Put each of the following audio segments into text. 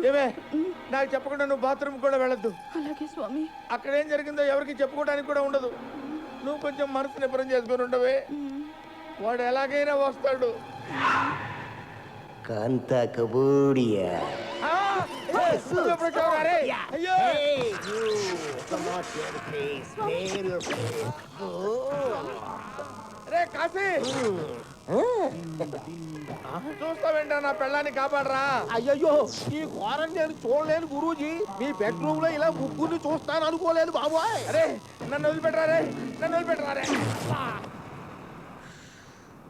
ఏమే నాకు చెప్పకుండా నువ్వు బాత్రూమ్ కూడా వెళ్ళొద్దు. అలాగే స్వామి. అక్కడ ఏం జరిగిందో ఎవరికి చెప్పుకోవడానికి కూడా ఉండదు. నువ్వు కొంచెం మనసు నిబ్బరం చేసుకుని ఉండవే. వాడు ఎలాగైనా వస్తాడు. కాంతా కబూడియా. అయ్యో రే కాశీ, చూస్తావేంటా నా పెళ్ళాన్ని కాపాడరా. అయ్యయ్యో ఈ ఘోరం నేను చూడలేను గురూజీ. మీ బెడ్రూమ్ లో ఇలా ముగ్గురిని చూస్తాను అనుకోలేదు బాబోయ్. అరే నన్ను వదిలిపెట్టరా రే, నన్ను వదిలిపెట్టరా రే.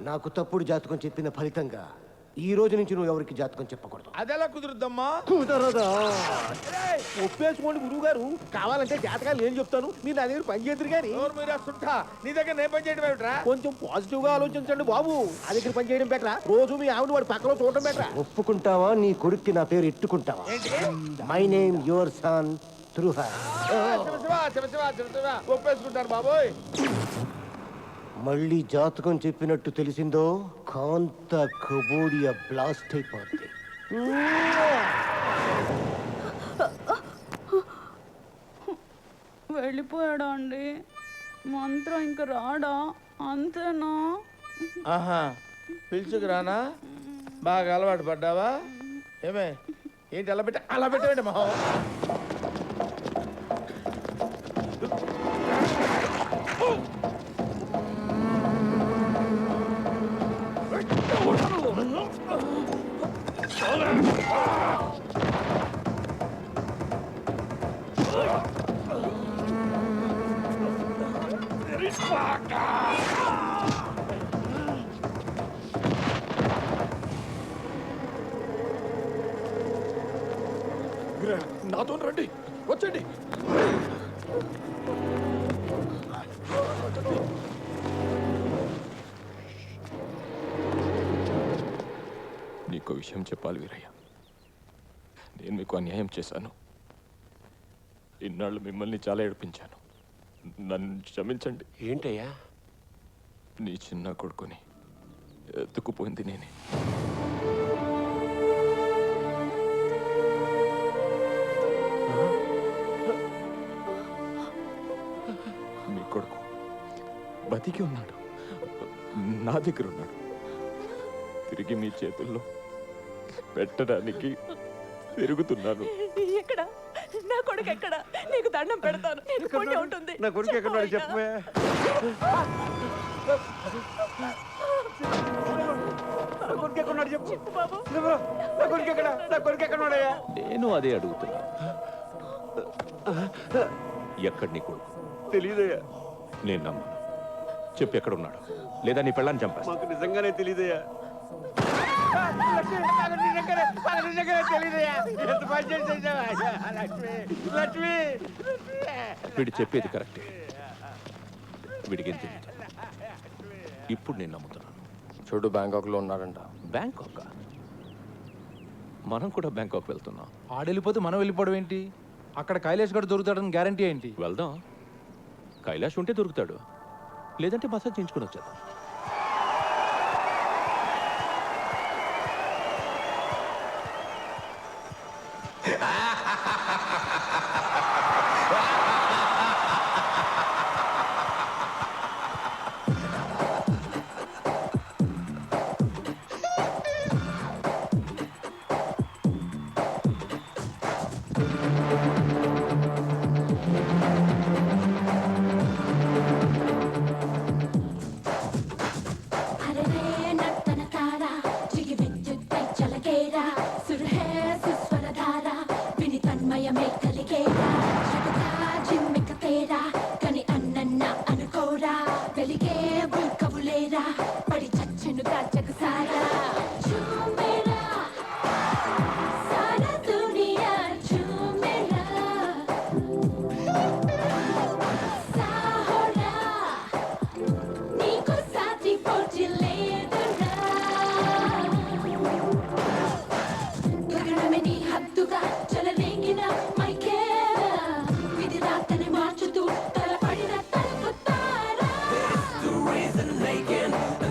నాకు తప్పుడు జాతకం చెప్పిన ఫలితంగా ఈ రోజు నుంచి నువ్వు ఎవరికి జాతకం చెప్పకూడదు. అదెలా కుదురుద్దమ్మా? కుదరదా? ఒప్పేసుకోండి గురువు గారు. కావాలంటే జాతకాలు నేను చెప్తాను, మీరు నా దగ్గర పని చేద్దరు కానీ. మీరా సుంఠ, నీ దగ్గర నేను పని చేయడం ఏమిట్రా? కొంచెం పాజిటివ్ గా ఆలోచించండి బాబు. ఆ దగ్గర పని చేయడం బెటరా, రోజు మీ ఆవిడ వాడి పక్కన చూడటం బెటరా? ఒప్పుకుంటావా నీ కొడుక్కి నా పేరు ఎట్టుకుంటావా? మై నేమ్ యువర్ సన్ త్రుహ. ఒప్పేసుకుంటారు బాబోయ్. మళ్ళీ జాతకం చెప్పినట్టు తెలిసిందో కాంతా కబూడియా బ్లాస్ట్ అయిపోద్ది. వెళ్ళిపోయాడా అండి? మంత్రం ఇంక రాడా? అంతేనా? ఆహా, పిలుచుకురానా? బాగా అలవాటు పడ్డావా? ఏమే ఏంటి అలా పెట్టేయండి మొహం. నాతో రండి, వచ్చండి. నీకు విషయం చెప్పాలి వీరయ్య. నేను మీకు అన్యాయం చేశాను. ఇన్నాళ్ళు మిమ్మల్ని చాలా ఏడిపించాను. నన్ను క్షమించండి. ఏంటయ్యా? నీ చిన్న కొడుకుని ఎత్తుకుపోయింది నేనే. మీ కొడుకు బతికి ఉన్నాడు, నా దగ్గర ఉన్నాడు. తిరిగి మీ చేతుల్లో పెట్టడానికి తిరుగుతున్నాను. ఎక్కడ నా కొడుకు? ఎక్కడ? నీకు దండం పెడతాను. నీకు పుణ్యం ఉంటుంది. నా కొడుకు ఎక్కడ చెప్పే. నేను అదే అడుగుతున్నా. ఎక్కడ నీ కొడుకు? తెలీదయ్యా. నేను నమ్మను. చెప్పు ఎక్కడున్నాడు, లేదా నీ పెళ్ళాన్ని చంపేస్తా. మాకు నిజంగానే తెలీదయ్యా. వీడు చెప్పేది కరెక్టే. వీడికేం తెలియదు. ఇప్పుడు నేను నమ్ముతున్నాను. చూడు, బ్యాంకాక్లో ఉన్నాడంట. బ్యాంకాక్? మనం కూడా బ్యాంకాక్ వెళ్తున్నాం. ఆడెళ్ళిపోతే మనం వెళ్ళిపోవడం ఏంటి? అక్కడ కైలాష్ గడు దొరుకుతాడని గ్యారంటీ ఏంటి? వెళ్దాం. కైలాష్ ఉంటే దొరుకుతాడు, లేదంటే మసాజ్ చేయించుకుని వచ్చేద్దాం.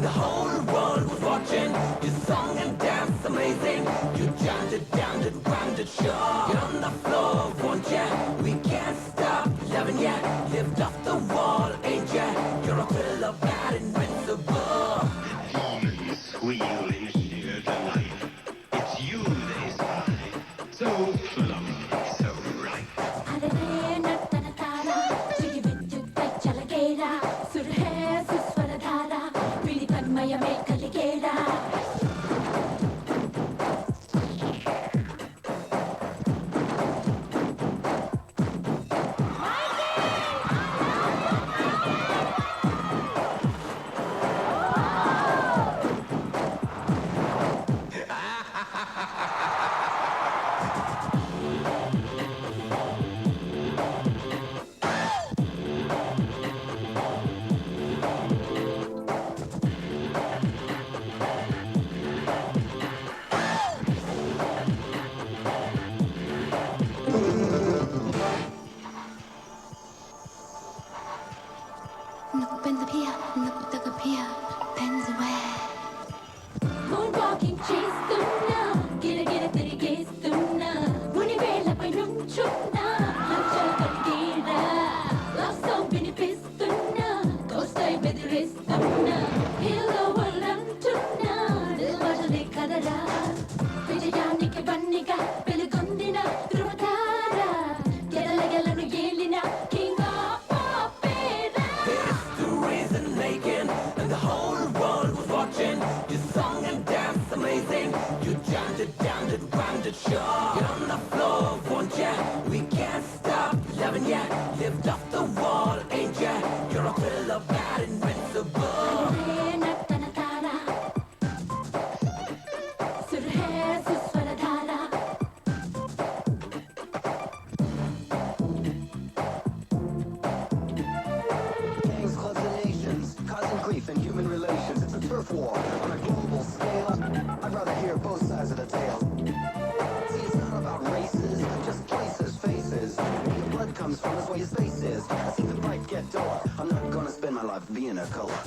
The whole world was watching. squeal in sheer delight. It's you they spy, so plump, so right. Moonwalking చేస్తున్నా గిరగిర తిరిగేస్తున్నా ముని వేళపై నుంచున్నా హల్చల్ కలిగేరా లవ్ సాంగ్ వినిపిస్తున్నా కోస్టై బెదిరిస్తున్నా హీరో వాళ్ళంటున్నా దిల్వాజలే కదరా విజయానికి బన్నిగా వెలుగొందిన ధృవతార గెలగెలను ఏలిన కింగ్ ఆఫ్ ఆపేరా. The reason making and the whole world was watching. You song and dance amazing. You jammed it, rhymed it, sure. Get on the floor, won't ya? We can't stop loving ya. Lift off the wall, ain't ya? You're a killer, bad, invincible. Gangs, clubs, and nations, causing grief in human relations. It's a turf war on a global scale. I'd rather hear both sides of the tale. See, it's not about races, just places, faces. Where your blood comes from is where your space is. I see the fight get duller. I'm not gonna spend my life being a color.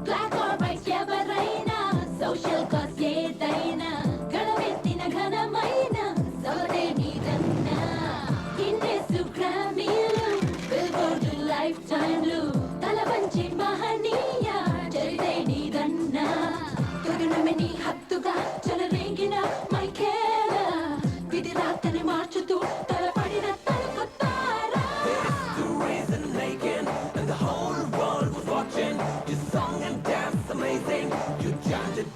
Black or white ఎవరైనా social cause ఏదైనా గణమెత్తిన ఘనమైన సవదే నీదన్నా Guinness గ్రామీలు Billboard life టైమ్లు తల వంచి మహనీయ చరితే నీదన్నా గగనమే నీ హత్తుగా చెలరేగిన మైఖేలా విధి రాతని మార్చుతూ తలపడిన తలకొత్తారా. The reason making and the whole world was watching. You song and dance amazing. You jammed it,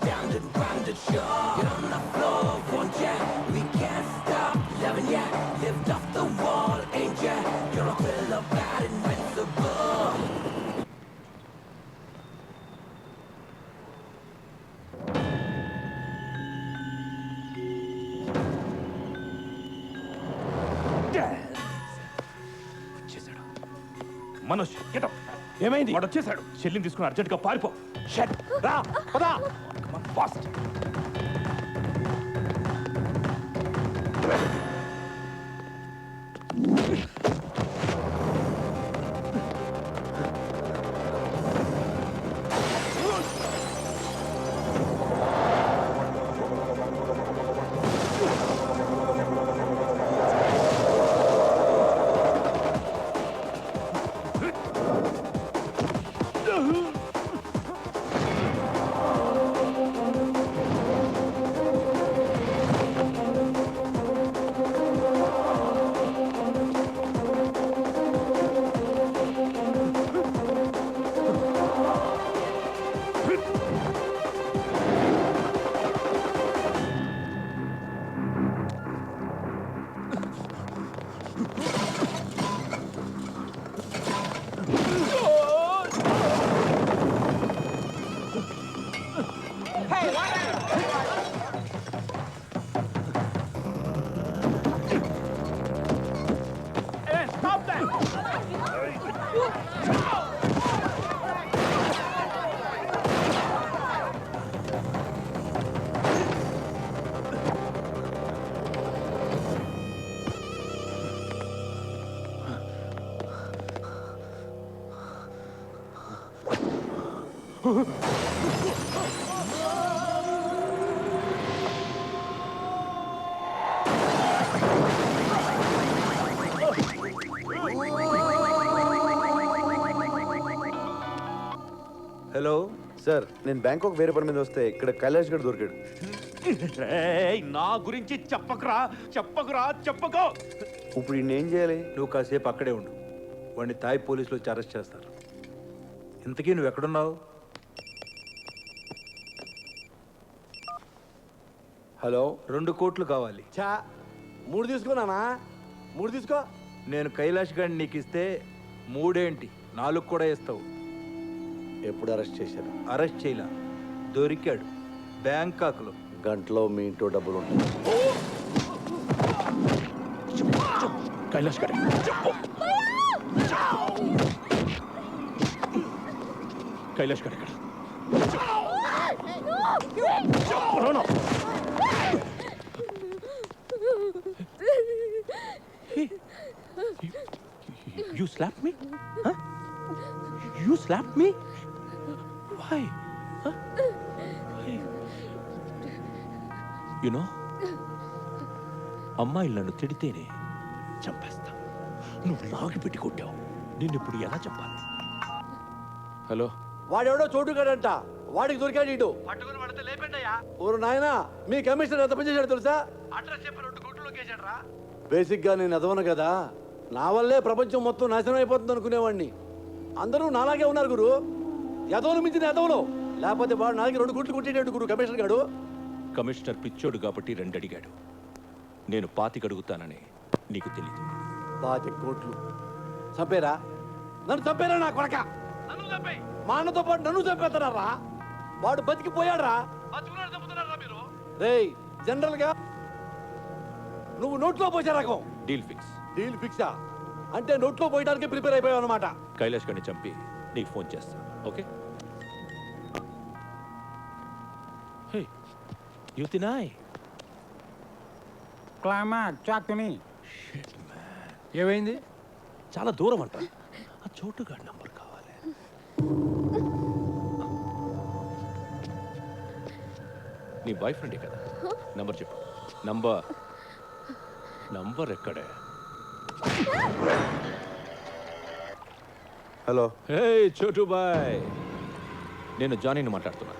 rhymed it, sure. Get on the floor, won't ya? We can't stop loving ya. Lift off the wall, ain't ya? You're a killer, bad, invincible. వచ్చేసాడు. Manoj getup. ఏమైంది? వాడు వచ్చేసాడు. చెల్లిని తీసుకుని urgent గా పారిపో. Shut రా పదా ఫాస్ట్. హలో సార్ నేను బ్యాంకాక్ వేరే పని మీద వస్తే ఇక్కడ కైలాష్ గడ్ దొరికాడు. నా గురించి చెప్పకురా చెప్పకో. ఇప్పుడు ఈయన ఏం చేయాలి? నువ్వు కాసేపు అక్కడే ఉండు. వాడిని తాయ్ పోలీసులు వచ్చి అరెస్ట్ చేస్తారు. ఇంతకీ నువ్వు ఎక్కడున్నావు? హలో, 2 కోట్లు కావాలి. చా 3 తీసుకున్నానా? 3 తీసుకో. నేను కైలాష్ గారిని నీకు ఇస్తే 3 ఏంటి 4 కూడా ఇస్తావు. ఎప్పుడు అరెస్ట్ చేశారు? అరెస్ట్ చేయలా, దొరికాడు బ్యాంకాక్లో. గంటలో మీ ఇంట్లో డబ్బులు ఉంటాయి. కైలాష్ గారు కైలాష్ గారు ఎక్కడ? You slapped me? Huh? You slapped me? Why? Huh? Why? You know, అమ్మాయిలు నన్ను తిడితేనే చంపేస్తా. నువ్వు లాగి పెట్టి కొట్టావు. నిన్ను ఇప్పుడు ఎలా చంపాలి? హలో, వాడెవడో చోటుగాడంట. వాడికి దొరికాడు ఇటు. పట్టుకుని పడితే లేపండియా. ఓరు నాయనా, మీ కమిషనర్ ఎంత పని చేశాడు తెలుసా? అడ్రస్ చెప్పి 2 కోట్లు లొకేషన్ రా. బేసిక్ గా నేను ఎదవను కదా, నా వల్లే ప్రపంచం మొత్తం నాశనం అయిపోతుంది అనుకునేవాడిని. అందరూ నాలాగే ఉన్నారు గురు. ఎదవలు మించిన ఎదవలు. లేకపోతే వాడు నాలుగు 2 కోట్లు కొట్టేటాడు గురు కమిషనర్ గాడు. కమిషనర్ పిచ్చోడు కాబట్టి 2 అడిగాడు. నేను 25 అడుగుతానని నీకు తెలీదు. 25 కోట్లు చంపేరా? నన్ను చంపేరా నా కొడక? నన్ను చంపే. మా అన్నతో పాటు నన్ను చంపేస్తున్నారా? వాడు బతికిపోయాడ్రా. రేయ్, జనరల్ గా నువ్వు నోట్లో పోసే రకం. Deal fix. డీల్ ఫిక్సా? అంటే నోట్లో పోయడానికి ప్రిపేర్ అయిపోయావు అనమాట. కైలాష్ గారిని చంపి నీకు ఫోన్ చేస్తా. ఓకే? హే, యుతినాయ్. క్లైమాక్స్ చాకుని. ఏమైంది? చాలా దూరం అంట. ఆ చోటుగా నంబర్ కావాలి. నీ బాయ్ ఫ్రెండే కదా? నంబర్ చెప్పు. నంబర్ ఎక్కడే? హలో. హే చోటు బాయ్, నేను జానీని మాట్లాడుతున్నా.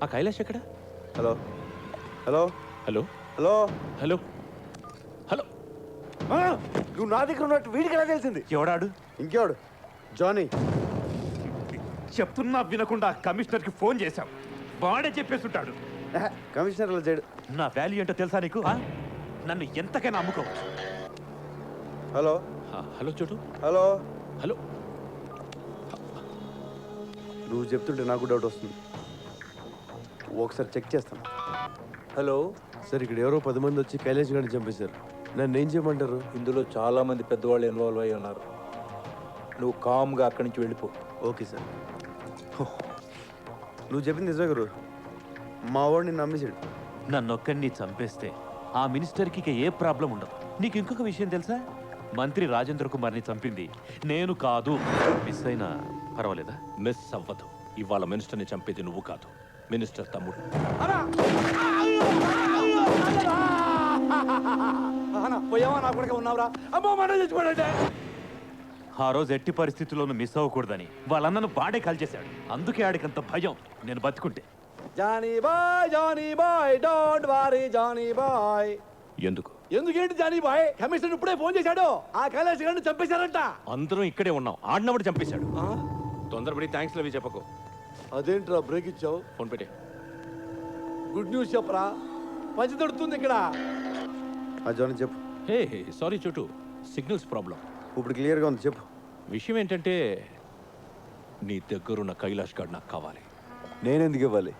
ఆ కైలాష్ ఎక్కడ? Hello hello hello hello hello hello. నువ్వు నా దగ్గర ఉన్నట్టు వీడికి ఎలా తెలిసింది? ఎవడాడు? ఇంకెవడు? జానీ. చెప్తున్నా వినకుండా కమిషనర్కి ఫోన్ చేశావు. వాడే చెప్పేస్తుంటాడు. కమిషనర్ అలా చేయడు. నా వాల్యూ ఏంటో తెలుసా నీకు? నన్ను ఎంతకైనా అమ్ముకోవచ్చు. హలో హలో చోటు. Hello hello. నువ్వు చెప్తుంటే నాకు డౌట్ వస్తుంది. ఒకసారి చెక్ చేస్తాను. హలో సార్, ఇక్కడ ఎవరో 10 మంది వచ్చి కైలాష్ గారిని చంపేశారు. నన్ను ఏం చేయమంటారు? ఇందులో చాలా మంది పెద్దవాళ్ళు ఇన్వాల్వ్ అయి ఉన్నారు. నువ్వు కామ్గా అక్కడి నుంచి వెళ్ళిపో. Okay sir. నువ్వు చెప్పింది నిజమే గురు. మా వాడిని నమ్మేశాడు. నన్నొక్కడిని చంపేస్తే ఆ మినిస్టర్కి ఇక ఏ ప్రాబ్లం ఉండదు. నీకు ఇంకొక విషయం తెలుసా? మంత్రి రాజేంద్ర కుమార్ని చంపింది నేను కాదు. మిస్ అయినా పర్వాలేదా? మిస్ అవ్వదు. ఇవాళ మినిస్టర్ని చంపేది నువ్వు కాదు, మినిస్టర్ తమ్ముడు. పోయావా నా కొడుకు? ఉన్నావురా? అమ్మో, మన చచ్చిపోయాడంటే. ఆ రోజు ఎట్టి పరిస్థితుల్లోనూ మిస్ అవ్వకూడదని వాళ్ళన్నను బాడే కాల్చేశాడు. అందుకే ఆడికంత భయం నేను బతుకుంటే. Johnny boy don't worry Johnny boy. ఎందుకేంటి జానీ బాయ్? కమిషనర్ ఇప్పుడే ఫోన్ చేశాడు. ఆ కైలాష్ గారిని చంపేశారంట. అందరం ఇక్కడే ఉన్నాం. ఆడినప్పుడు చంపేశాడు. తొందరపడి థ్యాంక్స్ లవి చెప్పకు. అదేంట్రా బ్రేక్ ఇచ్చావు? ఫోన్ పెట్టే. గుడ్ న్యూస్ చెప్పరా? మంచి దొరుకుతుంది ఇక్కడ. జానీ చెప్పు. హే సారీ చోటు, సిగ్నల్స్ ప్రాబ్లం. ఇప్పుడు క్లియర్గా ఉంది, చెప్పు. విషయం ఏంటంటే నీ దగ్గరున్న కైలాష్ గారు నాకు కావాలి. నేనెందుకు ఇవ్వాలి?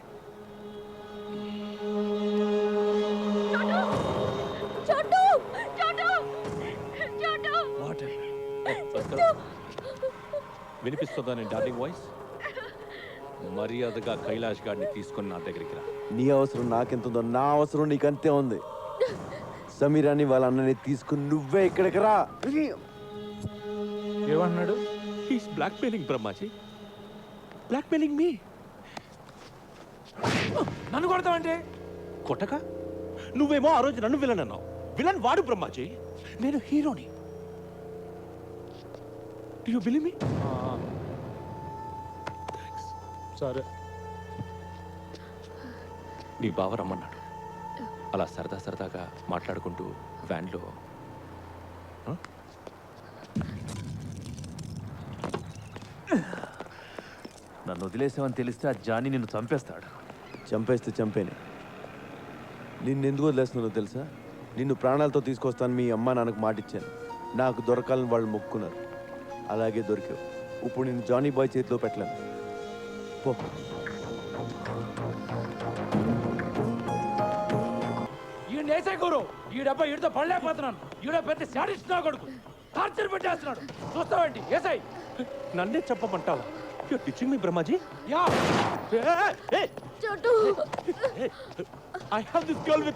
వినిపిస్తుందా నేను డార్లింగ్ వాయిస్? మర్యాదగా కైలాష్ గారిని తీసుకొని నా దగ్గరికి రా. నీ అవసరం నాకెంతుందో నా అవసరం నీకంతే ఉంది. సమీరాని వాళ్ళ అన్నని తీసుకుని నువ్వే ఇక్కడికి రా. ఏమన్నాడు? హీస్ బ్లాక్మెయిలింగ్ బ్రహ్మాజీ, బ్లాక్మెయిలింగ్ మీ. నన్ను కొడతావంటే? కొట్టక? నువ్వేమో ఆ రోజు నన్ను విలన్ అన్నావు. విలన్ వాడు బ్రహ్మాజీ, నేను హీరోని. Do you believe me? సరే. నీ బావ రమ్మన్నాడు. అలా సరదా సరదాగా మాట్లాడుకుంటూ వ్యాన్లో నన్ను వదిలేసావని తెలిస్తే ఆ జానీ నిన్ను చంపేస్తాడు. చంపేస్తే చంపేనే. నిన్నెందుకు వదిలేస్తున్నానో తెలుసా? నిన్ను ప్రాణాలతో తీసుకొస్తాను మీ అమ్మ నాన్నకు మాటిచ్చాను. నాకు దొరకాలని వాళ్ళు మొక్కున్నారు. అలాగే దొరికావు. ఇప్పుడు నేను జానీ బాయ్ చేతిలో పెట్టలేను. పో. ఈయన గురు ఈ డబ్బా ఈడితో పడలేకపోతున్నాను. ఈడ పెద్ద శాడిస్ట్ నా కొడుకు టార్చర్ పెట్టేస్తున్నాడు. చూస్తావేంటి ఏసై? నన్నే చెప్పమంటావా? You're teaching me, Brahmaji? Yeah Hey! చోటు I have this girl with